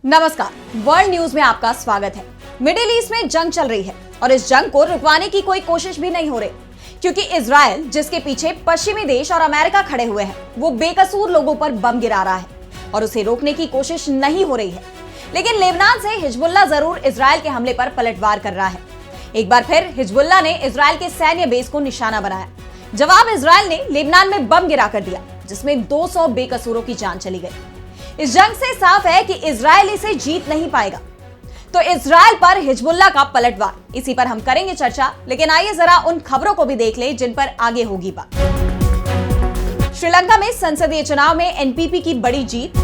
नमस्कार, world news में आपका स्वागत है। मिडिल ईस्ट में जंग चल रही है और इस जंग को रुकवाने की कोई कोशिश भी नहीं हो रही, क्योंकि इजराइल, जिसके पीछे पश्चिमी देश और अमेरिका खड़े हुए हैं, वो बेकसूर लोगों पर बम गिरा रहा है और उसे रोकने की कोशिश नहीं हो रही है। लेकिन लेबनान से हिजबुल्लाह जरूर इजराइल के हमले पर पलटवार कर रहा है। एक बार फिर हिजबुल्लाह ने इजराइल के सैन्य बेस को निशाना बनाया। जवाब इजराइल ने लेबनान में बम गिरा कर दिया, जिसमें 200 बेकसूरों की जान चली गई। इस जंग से साफ है कि इजराइल इसे जीत नहीं पाएगा। तो इजराइल पर हिजबुल्लाह का पलटवार, इसी पर हम करेंगे चर्चा। लेकिन आइए जरा उन खबरों को भी देख लें जिन पर आगे होगी बात। श्रीलंका में संसदीय चुनाव में एनपीपी की बड़ी जीत,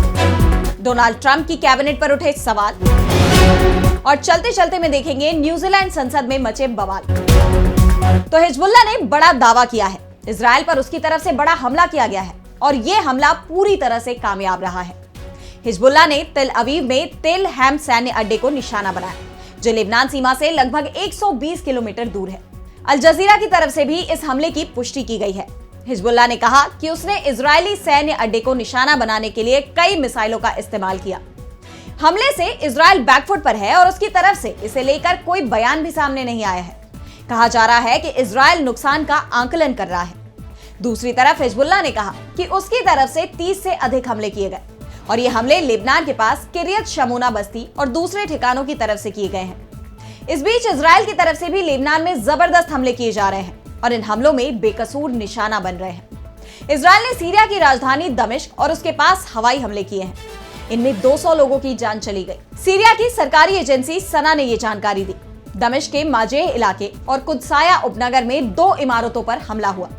डोनाल्ड ट्रंप की कैबिनेट पर उठे सवाल और चलते चलते में देखेंगे न्यूजीलैंड संसद में मचे बवाल। तो हिजबुल्लाह ने बड़ा दावा किया है, इजराइल पर उसकी तरफ से बड़ा हमला किया गया है और यह हमला पूरी तरह से कामयाब रहा है। हिजबुल्लाह ने तेल अवीव में तेल हैम सैन्य अड्डे को निशाना बनाया, जो लेबनान सीमा से लगभग 120 किलोमीटर दूर है। अल जजीरा की तरफ से भी इस हमले की पुष्टि की गई है। हिजबुल्लाह ने कहा कि उसने इजरायली सैन्य अड्डे को निशाना बनाने के लिए कई मिसाइलों का इस्तेमाल किया। हमले से इजराइल बैकफुट पर है और उसकी तरफ से इसे लेकर कोई बयान भी सामने नहीं आया है। कहा जा रहा है कि इजराइल नुकसान का आंकलन कर रहा है। दूसरी तरफ हिजबुल्लाह ने कहा कि उसकी तरफ से 30 से अधिक हमले किए गए और ये हमले लेबनान के पास किरियत शमूना बस्ती और दूसरे ठिकानों की तरफ से किए गए हैं। इस बीच इजराइल की तरफ से भी लेबनान में जबरदस्त हमले किए जा रहे हैं और इन हमलों में बेकसूर निशाना बन रहे हैं। इजराइल ने सीरिया की राजधानी दमिश्क और उसके पास हवाई हमले किए हैं। इनमें 200 लोगों की जान चली गई। सीरिया की सरकारी एजेंसी सना ने ये जानकारी दी। दमिश्क के माजेह इलाके और कुदसाया उपनगर में 2 इमारतों पर हमला हुआ।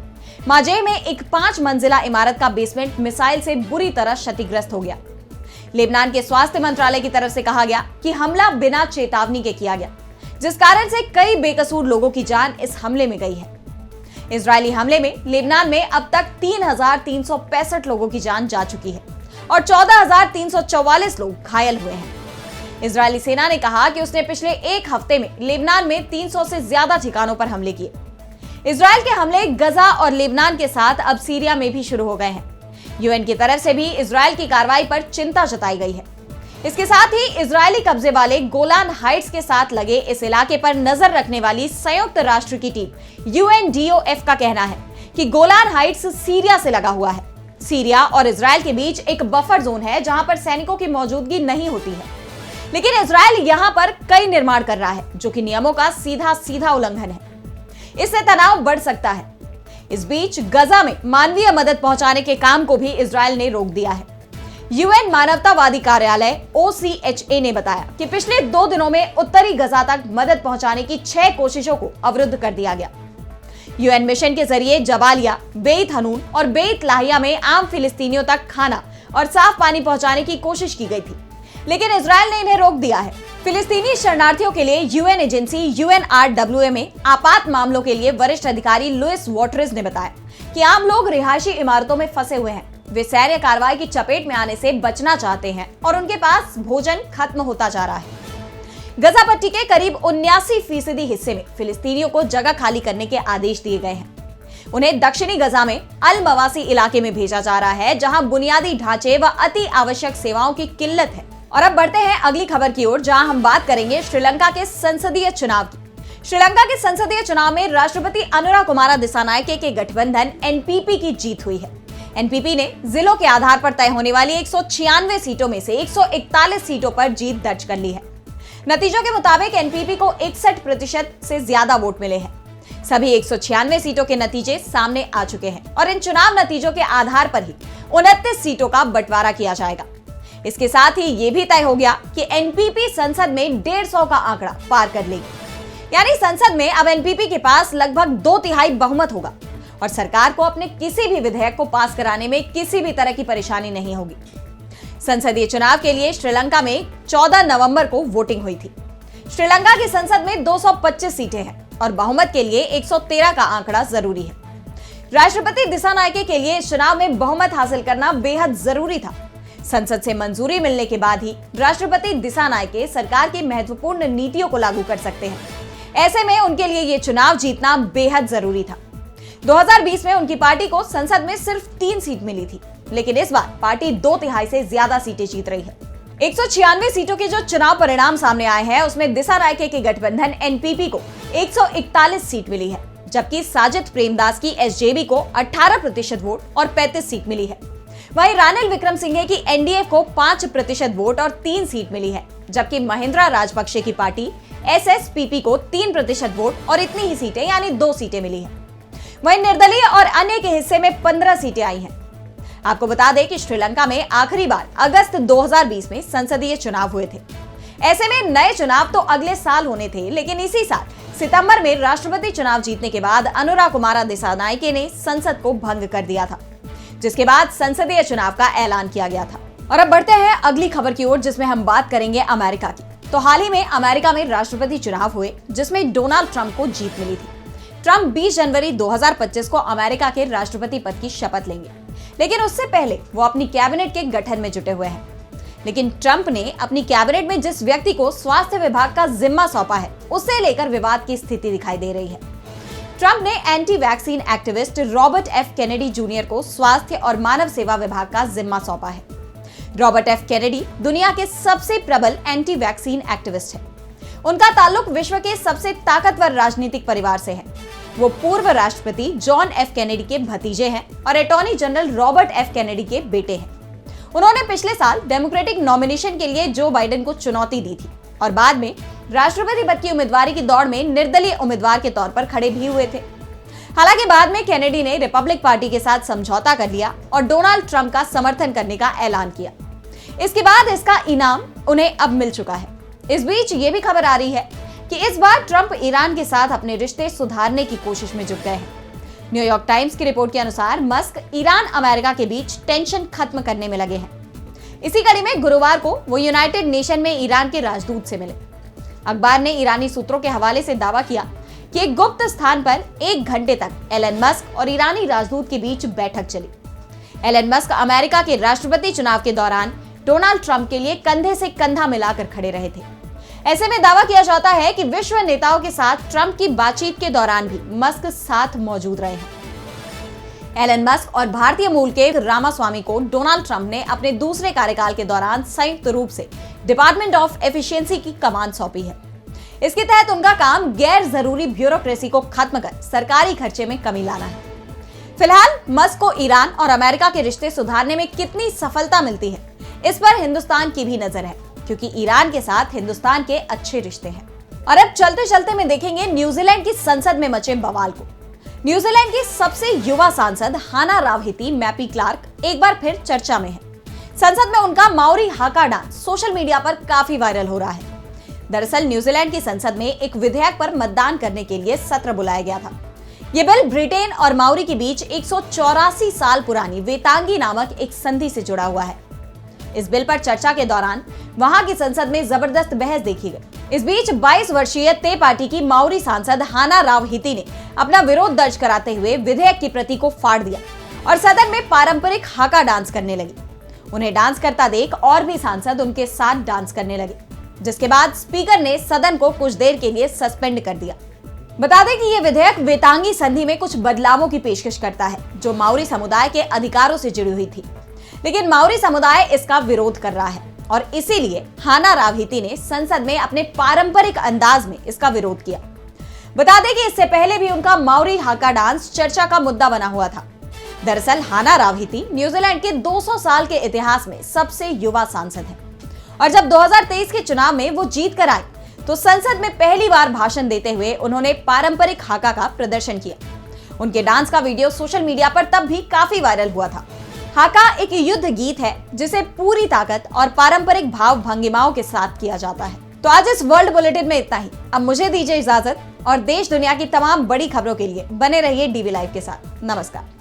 माजेह में एक 5 मंजिला इमारत का बेसमेंट मिसाइल से बुरी तरह क्षतिग्रस्त हो गया। लेबनान के स्वास्थ्य मंत्रालय की तरफ से कहा गया कि हमला बिना चेतावनी के किया गया, जिस कारण से कई बेकसूर लोगों की जान इस हमले में गई है। इजरायली हमले में लेबनान में अब तक 3,365 लोगों की जान जा चुकी है और 14,344 लोग घायल हुए हैं। इजरायली सेना ने कहा कि उसने पिछले एक हफ्ते में लेबनान में 300 से ज्यादा ठिकानों पर हमले किए। इजराइल के हमले गजा और लेबनान के साथ अब सीरिया में भी शुरू हो गए हैं। यूएन की तरफ से भी इजराइल की कार्रवाई पर चिंता जताई गई है। इसके साथ ही इजरायली कब्जे वाले गोलान हाइट्स के साथ लगे इस इलाके पर नजर रखने वाली संयुक्त राष्ट्र की टीम UNDOF का कहना है कि गोलान हाइट्स सीरिया से लगा हुआ है। सीरिया और इजराइल के बीच एक बफर जोन है जहां पर सैनिकों की मौजूदगी नहीं होती है, लेकिन इजराइल यहां पर कई निर्माण कर रहा है, जो कि नियमों का सीधा उल्लंघन है। इससे तनाव बढ़ सकता है। इस बीच गजा में मानवीय मदद पहुंचाने के काम को भी इजराइल ने रोक दिया है। यूएन मानवतावादी कार्यालय OCHA ने बताया कि पिछले 2 दिनों में उत्तरी गजा तक मदद पहुंचाने की 6 कोशिशों को अवरुद्ध कर दिया गया। यूएन मिशन के जरिए जबालिया, बेत हनून और बेत लाहिया में आम फिलिस्तीनियों तक खाना और साफ पानी पहुंचाने की कोशिश की गई थी, लेकिन इजराइल ने इन्हें रोक दिया है। फिलिस्तीनी शरणार्थियों के लिए यूएन एजेंसी UNRWA में आपात मामलों के लिए वरिष्ठ अधिकारी लुइस वॉटर्स ने बताया कि आम लोग रिहायशी इमारतों में फंसे हुए हैं। वे सैन्य कार्रवाई की चपेट में आने से बचना चाहते हैं और उनके पास भोजन खत्म होता जा रहा है। गजा पट्टी के करीब 79% हिस्से में फिलिस्तीनियों को जगह खाली करने के आदेश दिए गए हैं। उन्हें दक्षिणी गजा में अल मवासी इलाके में भेजा जा रहा है, जहां बुनियादी ढांचे व अति आवश्यक सेवाओं की किल्लत है। और अब बढ़ते हैं अगली खबर की ओर, जहां हम बात करेंगे श्रीलंका के संसदीय चुनाव की। श्रीलंका के संसदीय चुनाव में राष्ट्रपति अनुराकुमारा दिसानायके के गठबंधन NPP की जीत हुई है। NPP ने जिलों के आधार पर तय होने वाली 196 सीटों में से 141 सीटों पर जीत दर्ज कर ली है। नतीजों के मुताबिक NPP को 61% से ज्यादा वोट मिले हैं। सभी 196 सीटों के नतीजे सामने आ चुके हैं और इन चुनाव नतीजों के आधार पर ही 29 सीटों का बंटवारा किया जाएगा। इसके साथ ही ये भी तय हो गया कि NPP संसद में 150 का आंकड़ा पार कर लेगी। यानी संसद में अब NPP के पास लगभग 2/3 बहुमत होगा और सरकार को अपने किसी भी विधेयक को पास कराने में किसी भी तरह की परेशानी नहीं होगी। संसदीय चुनाव के लिए श्रीलंका में 14 नवंबर को वोटिंग हुई थी। श्रीलंका की संसद में 225 सीटें हैं और बहुमत के लिए 113 का आंकड़ा जरूरी है। राष्ट्रपति दिसानायके के लिए इस चुनाव में बहुमत हासिल करना बेहद जरूरी था। संसद से मंजूरी मिलने के बाद ही राष्ट्रपति दिसानायके सरकार की महत्वपूर्ण नीतियों को लागू कर सकते हैं। ऐसे में उनके लिए ये चुनाव जीतना बेहद जरूरी था। 2020 में उनकी पार्टी को संसद में सिर्फ 3 सीट मिली थी, लेकिन इस बार पार्टी 2/3 से ज्यादा सीटें जीत रही है। 196 सीटों के जो चुनाव परिणाम सामने आए हैं उसमें दिशा रायके के गठबंधन एनपीपी को 141 सीट मिली है, जबकि साजिद प्रेमदास की एसजेबी को 18% वोट और 35 सीट मिली है। वहीं रानिल विक्रमसिंघे की एनडीए को 5% वोट और 3 सीट मिली है, जबकि महिंद्रा राजपक्षे की पार्टी एसएसपीपी को 3% वोट और इतनी ही सीटें यानी 2 सीटें मिली है। वहीं निर्दलीय और अन्य के हिस्से में 15 सीटें आई हैं। आपको बता दें कि श्रीलंका में आखिरी बार अगस्त 2020 में संसदीय चुनाव हुए थे। ऐसे में नए चुनाव तो अगले साल होने थे, लेकिन इसी साल सितंबर में राष्ट्रपति चुनाव जीतने के बाद अनुरा कुमारा दिसानायके ने संसद को भंग कर दिया था, जिसके बाद संसदीय चुनाव का ऐलान किया गया था। और अब बढ़ते हैं अगली खबर की ओर, जिसमें हम बात करेंगे अमेरिका की। तो हाल ही में अमेरिका में राष्ट्रपति चुनाव हुए, जिसमें डोनाल्ड ट्रंप को जीत मिली थी। ट्रंप 20 जनवरी 2025 को अमेरिका के राष्ट्रपति पद की शपथ लेंगे, लेकिन उससे पहले वो अपनी कैबिनेट के गठन में जुटे हुए हैं। लेकिन ट्रंप ने अपनी कैबिनेट में जिस व्यक्ति को स्वास्थ्य विभाग का जिम्मा सौंपा है, उससे लेकर विवाद की स्थिति दिखाई दे रही है। ट्रंप ने anti vaccine activist Robert F Kennedy junior को स्वास्थ्य और मानव सेवा विभाग का जिम्मा सौंपा है। रॉबर्ट एफ केनेडी दुनिया के सबसे प्रबल एंटी वैक्सीन एक्टिविस्ट है। उनका ताल्लुक विश्व के सबसे ताकतवर राजनीतिक परिवार से है। वो पूर्व राष्ट्रपति जॉन एफ केनेडी के भतीजे हैं और attorney general Robert F Kennedy के बेटे हैं। उन्होंने पिछले साल डेमोक्रेटिक नॉमिनेशन के लिए जो बाइडेन को चुनौती दी थी और बाद में राष्ट्रपति पद की उम्मीदवारी की दौड़ में निर्दलीय उम्मीदवार के तौर पर खड़े भी हुए थे। हालांकि बाद में केनेडी ने रिपब्लिक पार्टी के साथ समझौता कर लिया और डोनाल्ड ट्रंप का समर्थन करने का ऐलान किया। इसके बाद इसका इनाम उन्हें अब मिल चुका है। इस बीच ये भी खबर आ रही है कि इस बार ट्रंप ईरान के साथ अपने रिश्ते सुधारने की कोशिश में जुट गए हैं। न्यूयॉर्क टाइम्स की रिपोर्ट के अनुसार मस्क ईरान अमेरिका के बीच टेंशन खत्म करने में लगे हैं। इसी कड़ी में गुरुवार को वो यूनाइटेड नेशन में ईरान के राजदूत से मिले। अखबार ने ईरानी सूत्रों के हवाले से दावा किया कि एक गुप्त स्थान पर 1 घंटे तक एलन मस्क और ईरानी राजदूत के बीच बैठक चली। एलन मस्क अमेरिका के राष्ट्रपति चुनाव के दौरान डोनाल्ड ट्रंप के लिए कंधे से कंधा मिलाकर खड़े रहे थे। ऐसे में दावा किया जाता है कि विश्व नेताओं के साथ ट्रंप की बातचीत के दौरान भी मस्क साथ मौजूद रहे हैं। एलन मस्क और भारतीय मूल के रामास्वामी को डोनाल्ड ट्रंप ने अपने दूसरे कार्यकाल के दौरान संयुक्त रूप से डिपार्टमेंट ऑफ एफिशिएंसी की कमान सौंपी है। इसके तहत उनका काम गैर जरूरी ब्यूरोक्रेसी को खत्म कर सरकारी खर्चे में कमी लाना है। फिलहाल मस्क को ईरान और अमेरिका के रिश्ते सुधारने में कितनी सफलता मिलती है, इस पर हिंदुस्तान की भी नजर है, क्योंकि ईरान के साथ हिंदुस्तान के अच्छे रिश्ते हैं। और अब चलते चलते में देखेंगे न्यूजीलैंड की संसद में मचे बवाल को। न्यूजीलैंड की सबसे युवा सांसद हाना रावहिती मैपी क्लार्क एक बार फिर चर्चा में है। संसद में उनका माओरी हाका डांस सोशल मीडिया पर काफी वायरल हो रहा है। दरअसल न्यूजीलैंड की संसद में एक विधेयक पर मतदान करने के लिए सत्र बुलाया गया था। ये बिल ब्रिटेन और माओरी के बीच 184 साल पुरानी वेतांगी नामक एक संधि से जुड़ा हुआ है। इस बिल पर चर्चा के दौरान वहां की संसद में जबरदस्त बहस देखी गई। इस बीच 22 वर्षीय ते पार्टी की माओरी सांसद हाना रावहिती ने अपना विरोध दर्ज कराते हुए विधेयक की प्रति को फाड़ दिया और सदन में पारंपरिक हाका डांस करने लगी। उन्हें डांस करता देख और भी सांसद उनके साथ डांस करने लगे, जिसके बाद स्पीकर ने सदन को कुछ देर के लिए सस्पेंड कर दिया। बता दें कि यह विधेयक वेतांगी संधि में कुछ बदलावों की पेशकश करता है, जो माओरी समुदाय के अधिकारों से जुड़ी हुई थी, लेकिन माओरी समुदाय इसका विरोध कर रहा है और इसीलिए हाना रावहिती ने संसद में अपने पारंपरिक अंदाज में इसका विरोध किया। बता दें कि इससे पहले भी उनका माओरी हाका डांस चर्चा का मुद्दा बना हुआ था। दरअसल हाना रावहिती न्यूजीलैंड के 200 साल के इतिहास में सबसे युवा सांसद है और जब 2023 के चुनाव में वो जीत कर आई तो संसद में पहली बार भाषण देते हुए उन्होंने पारंपरिक हाका का प्रदर्शन किया। उनके डांस का वीडियो सोशल मीडिया पर तब भी काफी वायरल हुआ था। हाका एक युद्ध गीत है जिसे पूरी ताकत और पारंपरिक भाव भंगिमाओं के साथ किया जाता है। तो आज इस वर्ल्ड बुलेटिन में इतना ही। अब मुझे दीजिए इजाजत और देश दुनिया की तमाम बड़ी खबरों के लिए बने रहिए डीवी लाइव के साथ। नमस्कार।